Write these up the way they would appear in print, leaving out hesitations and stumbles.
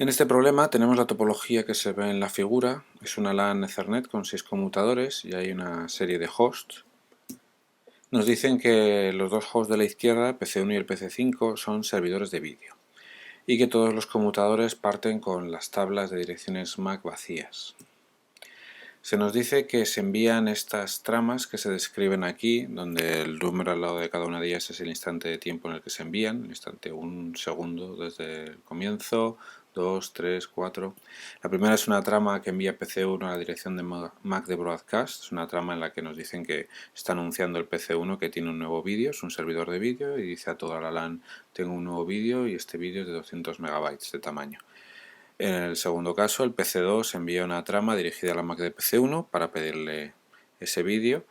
En este problema tenemos la topología que se ve en la figura. Es una LAN Ethernet con 6 conmutadores y hay una serie de hosts. Nos dicen que los dos hosts de la izquierda, el PC1 y el PC5, son servidores de vídeo y que todos los conmutadores parten con las tablas de direcciones MAC vacías. Se nos dice que se envían estas tramas que se describen aquí, donde el número al lado de cada una de ellas es el instante de tiempo en el que se envían, el instante 1 segundo desde el comienzo, 2, 3, 4. La primera es una trama que envía PC1 a la dirección de MAC de broadcast, es una trama en la que nos dicen que está anunciando el PC1 que tiene un nuevo vídeo, es un servidor de vídeo y dice a toda la LAN tengo un nuevo vídeo y este vídeo es de 200 megabytes de tamaño. En el segundo caso, el PC2 envía una trama dirigida a la Mac de PC1 para pedirle ese vídeo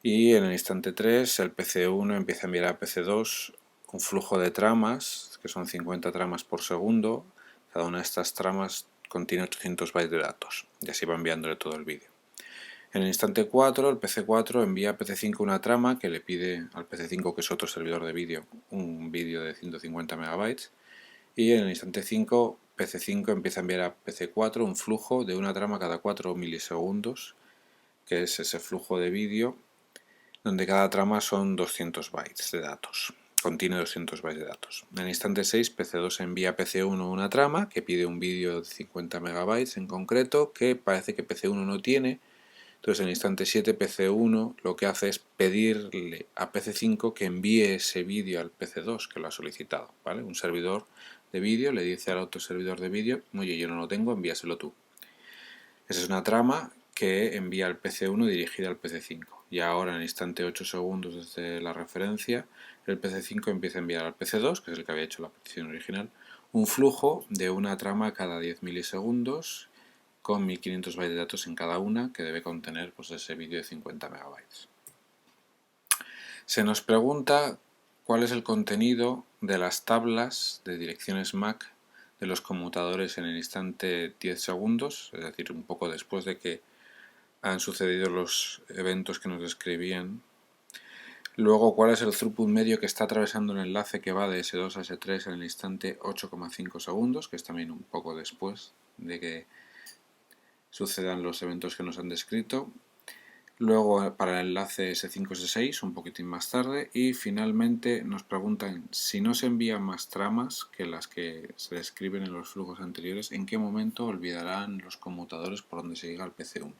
y en el instante 3 el PC1 empieza a enviar a PC2 un flujo de tramas, que son 50 tramas por segundo. Cada una de estas tramas contiene 800 bytes de datos y así va enviándole todo el vídeo. En el instante 4, el PC4 envía a PC5 una trama que le pide al PC5, que es otro servidor de vídeo, un vídeo de 150 megabytes. Y en el instante 5, PC5 empieza a enviar a PC4 un flujo de una trama cada 4 milisegundos, que es ese flujo de vídeo, donde cada trama son 200 bytes de datos. Contiene 200 bytes de datos. En el instante 6, PC2 envía a PC1 una trama que pide un vídeo de 50 megabytes en concreto, que parece que PC1 no tiene. Entonces en el instante 7, PC1 lo que hace es pedirle a PC5 que envíe ese vídeo al PC2 que lo ha solicitado, ¿vale? Un servidor de vídeo le dice al otro servidor de vídeo, oye, yo no lo tengo, envíaselo tú. Esa es una trama que envía al PC1 dirigida al PC5. Y ahora en el instante 8 segundos desde la referencia, el PC5 empieza a enviar al PC2, que es el que había hecho la petición original, un flujo de una trama cada 10 milisegundos con 1500 bytes de datos en cada una, que debe contener pues, ese vídeo de 50 megabytes. Se nos pregunta cuál es el contenido de las tablas de direcciones MAC de los conmutadores en el instante 10 segundos, es decir, un poco después de que han sucedido los eventos que nos describían. Luego, cuál es el throughput medio que está atravesando el enlace que va de S2 a S3 en el instante 8,5 segundos, que es también un poco después de que sucedan los eventos que nos han descrito. Luego para el enlace S5, S6, un poquitín más tarde. Y finalmente nos preguntan si no se envían más tramas que las que se describen en los flujos anteriores, ¿en qué momento olvidarán los conmutadores por donde se llega al PC1?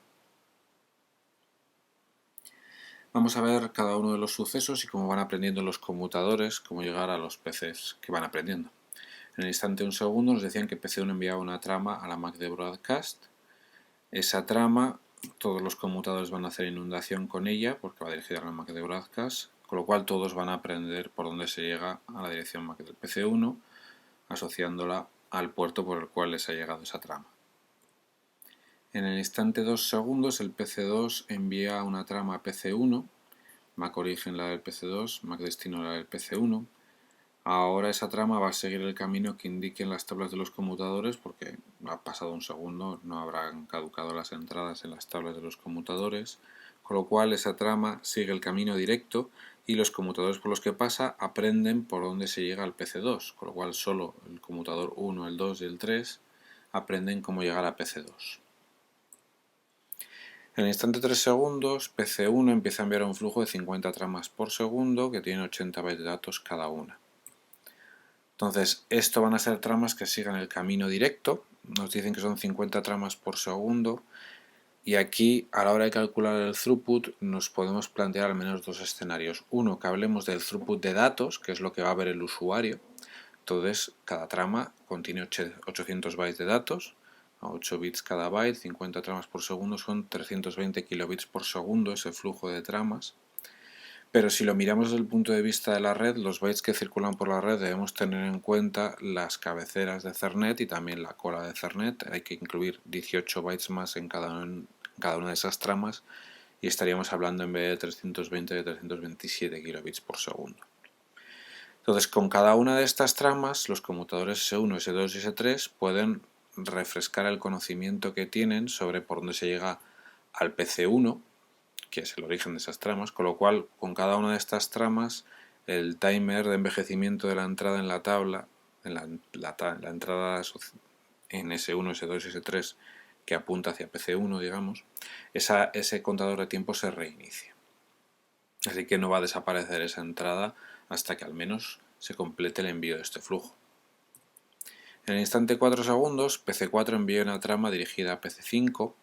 Vamos a ver cada uno de los sucesos y cómo van aprendiendo los conmutadores, cómo llegar a los PCs que van aprendiendo. En el instante 1 segundo nos decían que PC1 enviaba una trama a la Mac de broadcast. Esa trama, todos los conmutadores van a hacer inundación con ella porque va dirigida a la Mac de broadcast, con lo cual todos van a aprender por dónde se llega a la dirección MAC del PC1, asociándola al puerto por el cual les ha llegado esa trama. En el instante 2 segundos el PC2 envía una trama a PC1, MAC origen la del PC2, MAC destino la del PC1. Ahora esa trama va a seguir el camino que indiquen las tablas de los conmutadores porque ha pasado un segundo, no habrán caducado las entradas en las tablas de los conmutadores, con lo cual esa trama sigue el camino directo y los conmutadores por los que pasa aprenden por dónde se llega al PC2, con lo cual solo el conmutador 1, el 2 y el 3 aprenden cómo llegar a PC2. En el instante 3 segundos, PC1 empieza a enviar un flujo de 50 tramas por segundo que tienen 80 bytes de datos cada una. Entonces, esto van a ser tramas que sigan el camino directo. Nos dicen que son 50 tramas por segundo. Y aquí, a la hora de calcular el throughput, nos podemos plantear al menos dos escenarios. Uno, que hablemos del throughput de datos, que es lo que va a ver el usuario. Entonces, cada trama contiene 800 bytes de datos, a 8 bits cada byte, 50 tramas por segundo, son 320 kilobits por segundo ese flujo de tramas. Pero si lo miramos desde el punto de vista de la red, los bytes que circulan por la red debemos tener en cuenta las cabeceras de Ethernet y también la cola de Ethernet. Hay que incluir 18 bytes más en cada una de esas tramas y estaríamos hablando en vez de 320 de 327 kilobits por segundo. Entonces, con cada una de estas tramas, los conmutadores S1, S2 y S3 pueden refrescar el conocimiento que tienen sobre por dónde se llega al PC1, que es el origen de esas tramas, con lo cual con cada una de estas tramas el timer de envejecimiento de la entrada en la tabla, en la entrada en S1, S2 y S3 que apunta hacia PC1, digamos, ese contador de tiempo se reinicia. Así que no va a desaparecer esa entrada hasta que al menos se complete el envío de este flujo. En el instante 4 segundos, PC4 envía una trama dirigida a PC5.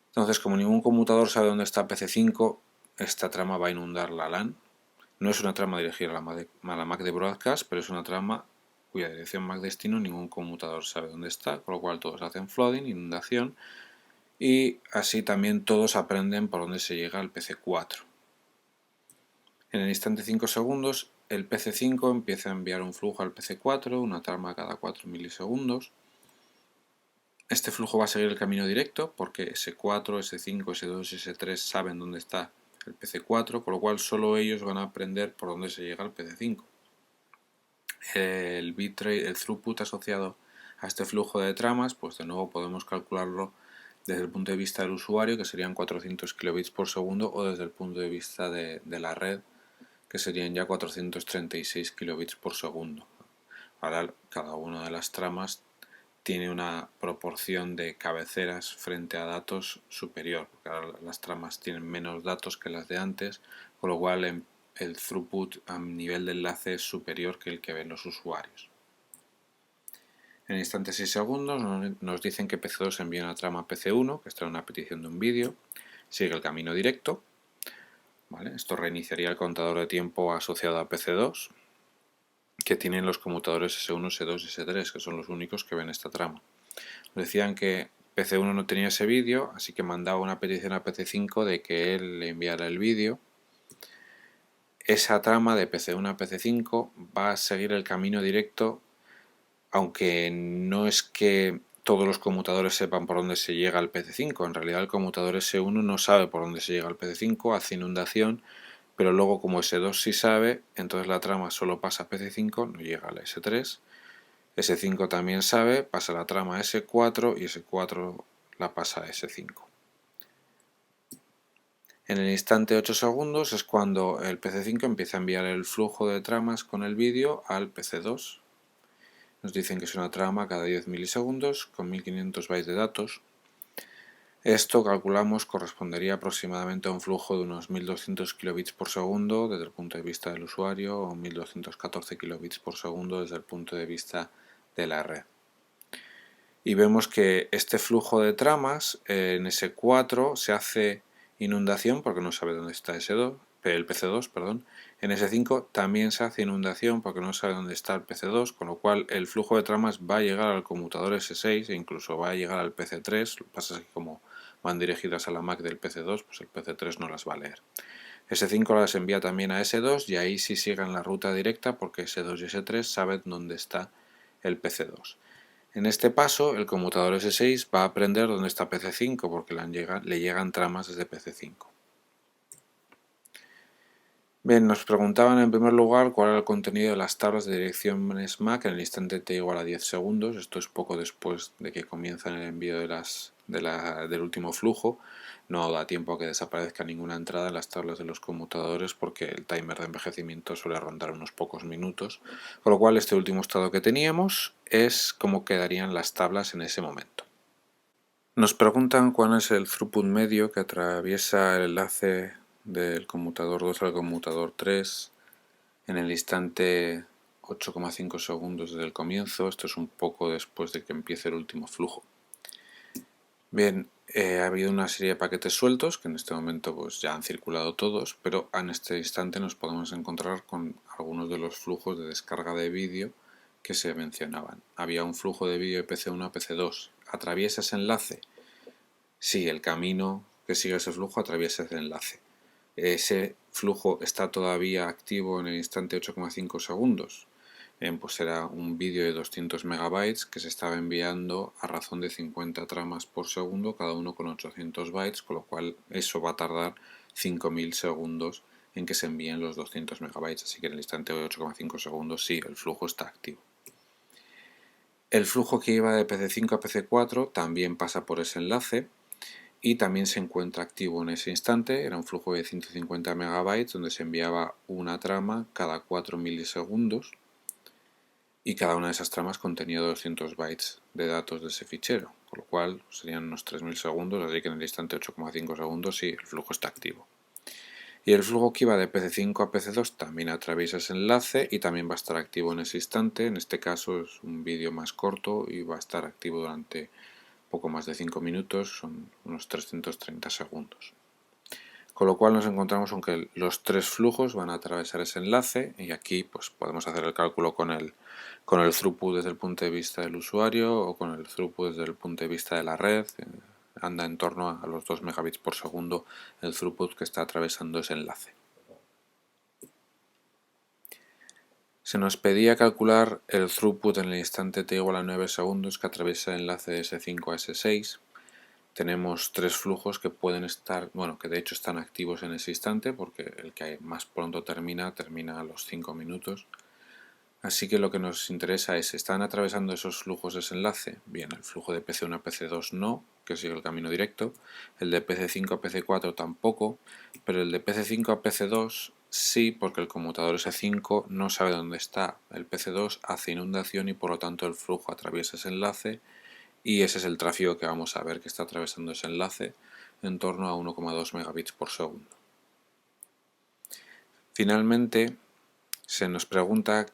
Entonces, como ningún conmutador sabe dónde está PC5, esta trama va a inundar la LAN. No es una trama dirigida a la MAC de broadcast, pero es una trama cuya dirección MAC destino ningún conmutador sabe dónde está, con lo cual todos hacen flooding, inundación, y así también todos aprenden por dónde se llega al PC4. En el instante 5 segundos, el PC5 empieza a enviar un flujo al PC4, una trama cada 4 milisegundos. Este flujo va a seguir el camino directo porque S4, S5, S2 y S3 saben dónde está el PC4, con lo cual solo ellos van a aprender por dónde se llega al PC5. El bitrate, el throughput asociado a este flujo de tramas, pues de nuevo podemos calcularlo desde el punto de vista del usuario, que serían 400 kilobits por segundo, o desde el punto de vista de la red, que serían ya 436 kilobits por segundo. Ahora cada una de las tramas tiene una proporción de cabeceras frente a datos superior, porque ahora las tramas tienen menos datos que las de antes, con lo cual el throughput a nivel de enlace es superior que el que ven los usuarios. En el instante 6 segundos nos dicen que PC2 envía una trama a PC1, que está en una petición de un vídeo, sigue el camino directo. ¿Vale? Esto reiniciaría el contador de tiempo asociado a PC2, que tienen los conmutadores S1, S2 y S3, que son los únicos que ven esta trama. Nos decían que PC1 no tenía ese vídeo, así que mandaba una petición a PC5 de que él le enviara el vídeo. Esa trama de PC1 a PC5 va a seguir el camino directo, aunque no es que todos los conmutadores sepan por dónde se llega al PC5. En realidad el conmutador S1 no sabe por dónde se llega al PC5, hace inundación, pero luego como S2 sí sabe, entonces la trama solo pasa a PC5, no llega al S3. S5 también sabe, pasa la trama a S4 y S4 la pasa a S5. En el instante 8 segundos es cuando el PC5 empieza a enviar el flujo de tramas con el vídeo al PC2. Nos dicen que es una trama cada 10 milisegundos con 1500 bytes de datos. Esto calculamos correspondería aproximadamente a un flujo de unos 1200 kilobits por segundo desde el punto de vista del usuario o 1214 kilobits por segundo desde el punto de vista de la red. Y vemos que este flujo de tramas en S4 se hace inundación porque no sabe dónde está el PC2, perdón. En S5 también se hace inundación porque no sabe dónde está el PC2, con lo cual el flujo de tramas va a llegar al conmutador S6 e incluso va a llegar al PC3. Lo que pasa es que como van dirigidas a la MAC del PC2, pues el PC3 no las va a leer. S5 las envía también a S2 y ahí sí siguen la ruta directa porque S2 y S3 saben dónde está el PC2. En este paso, el conmutador S6 va a aprender dónde está PC5 porque le llegan tramas desde PC5. Bien, nos preguntaban en primer lugar cuál era el contenido de las tablas de direcciones MAC en el instante t igual a 10 segundos. Esto es poco después de que comienzan el envío del último flujo. No da tiempo a que desaparezca ninguna entrada en las tablas de los conmutadores porque el timer de envejecimiento suele rondar unos pocos minutos. Con lo cual este último estado que teníamos es cómo quedarían las tablas en ese momento. Nos preguntan cuál es el throughput medio que atraviesa el enlace del conmutador 2 al conmutador 3 en el instante 8,5 segundos desde el comienzo. Esto es un poco después de que empiece el último flujo. Bien, ha habido una serie de paquetes sueltos que en este momento pues ya han circulado todos, pero en este instante nos podemos encontrar con algunos de los flujos de descarga de vídeo que se mencionaban. Había un flujo de vídeo de PC1 a PC2. ¿Atraviesa ese enlace? Sí, el camino que sigue ese flujo atraviesa ese enlace. Ese flujo está todavía activo en el instante 8,5 segundos. Pues era un vídeo de 200 megabytes que se estaba enviando a razón de 50 tramas por segundo, cada uno con 800 bytes, con lo cual eso va a tardar 5000 segundos en que se envíen los 200 megabytes. Así que en el instante de 8,5 segundos sí, el flujo está activo. El flujo que iba de PC5 a PC4 también pasa por ese enlace y también se encuentra activo en ese instante. Era un flujo de 150 megabytes donde se enviaba una trama cada 4 milisegundos y cada una de esas tramas contenía 200 bytes de datos de ese fichero, con lo cual serían unos 3000 segundos, así que en el instante 8,5 segundos sí, el flujo está activo. Y el flujo que iba de PC5 a PC2 también atraviesa ese enlace y también va a estar activo en ese instante. En este caso es un vídeo más corto y va a estar activo durante poco más de 5 minutos, son unos 330 segundos. Con lo cual nos encontramos con que los tres flujos van a atravesar ese enlace y aquí pues podemos hacer el cálculo con el throughput desde el punto de vista del usuario o con el throughput desde el punto de vista de la red. Anda en torno a los 2 megabits por segundo el throughput que está atravesando ese enlace. Se nos pedía calcular el throughput en el instante t igual a 9 segundos que atraviesa el enlace de S5 a S6. Tenemos tres flujos que pueden estar, bueno, que de hecho están activos en ese instante, porque el que más pronto termina a los 5 minutos. Así que lo que nos interesa es, ¿están atravesando esos flujos ese enlace? Bien, el flujo de PC1 a PC2 no, que sigue el camino directo. El de PC5 a PC4 tampoco, pero el de PC5 a PC2 sí, porque el conmutador S5 no sabe dónde está. El PC2 hace inundación y por lo tanto el flujo atraviesa ese enlace y ese es el tráfico que vamos a ver que está atravesando ese enlace, en torno a 1,2 megabits por segundo. Finalmente, se nos pregunta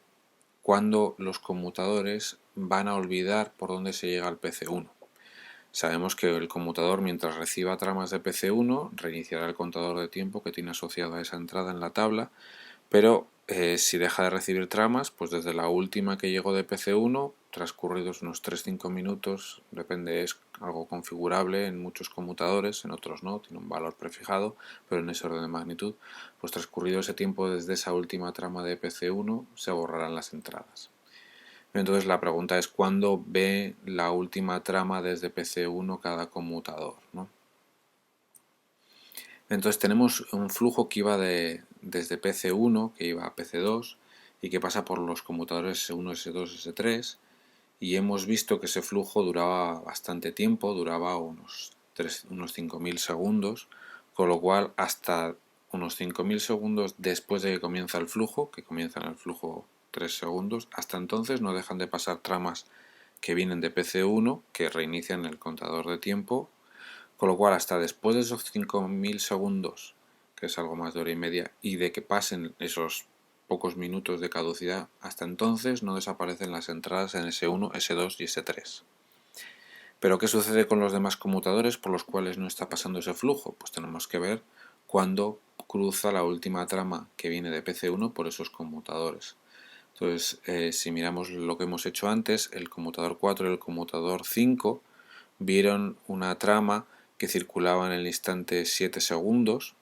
cuándo los conmutadores van a olvidar por dónde se llega al PC1. Sabemos que el conmutador, mientras reciba tramas de PC1, reiniciará el contador de tiempo que tiene asociado a esa entrada en la tabla, pero si deja de recibir tramas, pues desde la última que llegó de PC1, transcurridos unos 3-5 minutos, depende, es algo configurable en muchos conmutadores, en otros no, tiene un valor prefijado, pero en ese orden de magnitud, pues transcurrido ese tiempo desde esa última trama de PC1, se borrarán las entradas. Entonces la pregunta es ¿cuándo ve la última trama desde PC1 cada conmutador, ¿no? Entonces tenemos un flujo que iba desde PC1, que iba a PC2 y que pasa por los conmutadores S1, S2, S3 y hemos visto que ese flujo duraba bastante tiempo, duraba unos 5.000 segundos, con lo cual hasta unos 5.000 segundos después de que comienza el flujo, que comienza en el flujo 3 segundos, hasta entonces no dejan de pasar tramas que vienen de PC1, que reinician el contador de tiempo, con lo cual hasta después de esos 5.000 segundos, que es algo más de hora y media, y de que pasen esos pocos minutos de caducidad, hasta entonces no desaparecen las entradas en S1, S2 y S3. Pero ¿qué sucede con los demás conmutadores por los cuales no está pasando ese flujo? Pues tenemos que ver cuándo cruza la última trama que viene de PC1 por esos conmutadores. Entonces, si miramos lo que hemos hecho antes, el conmutador 4 y el conmutador 5 vieron una trama que circulaba en el instante 7 segundos.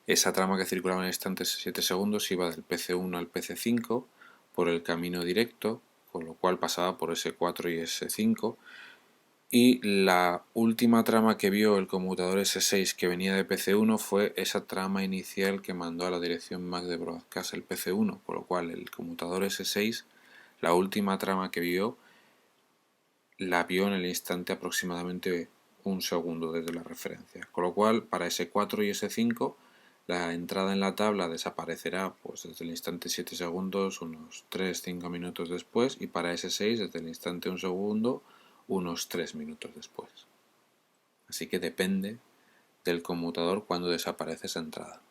Esa trama que circulaba en el instante 7 segundos iba del PC1 al PC5 por el camino directo, con lo cual pasaba por S4 y S5. Y la última trama que vio el conmutador S6 que venía de PC1 fue esa trama inicial que mandó a la dirección MAC de broadcast el PC1, con lo cual el conmutador S6, la última trama que vio, la vio en el instante aproximadamente un segundo desde la referencia. Con lo cual, para S4 y S5, la entrada en la tabla desaparecerá pues, desde el instante 7 segundos, unos 3-5 minutos después, y para S6, desde el instante 1 segundo, unos 3 minutos después. Así que depende del conmutador cuando desaparece esa entrada.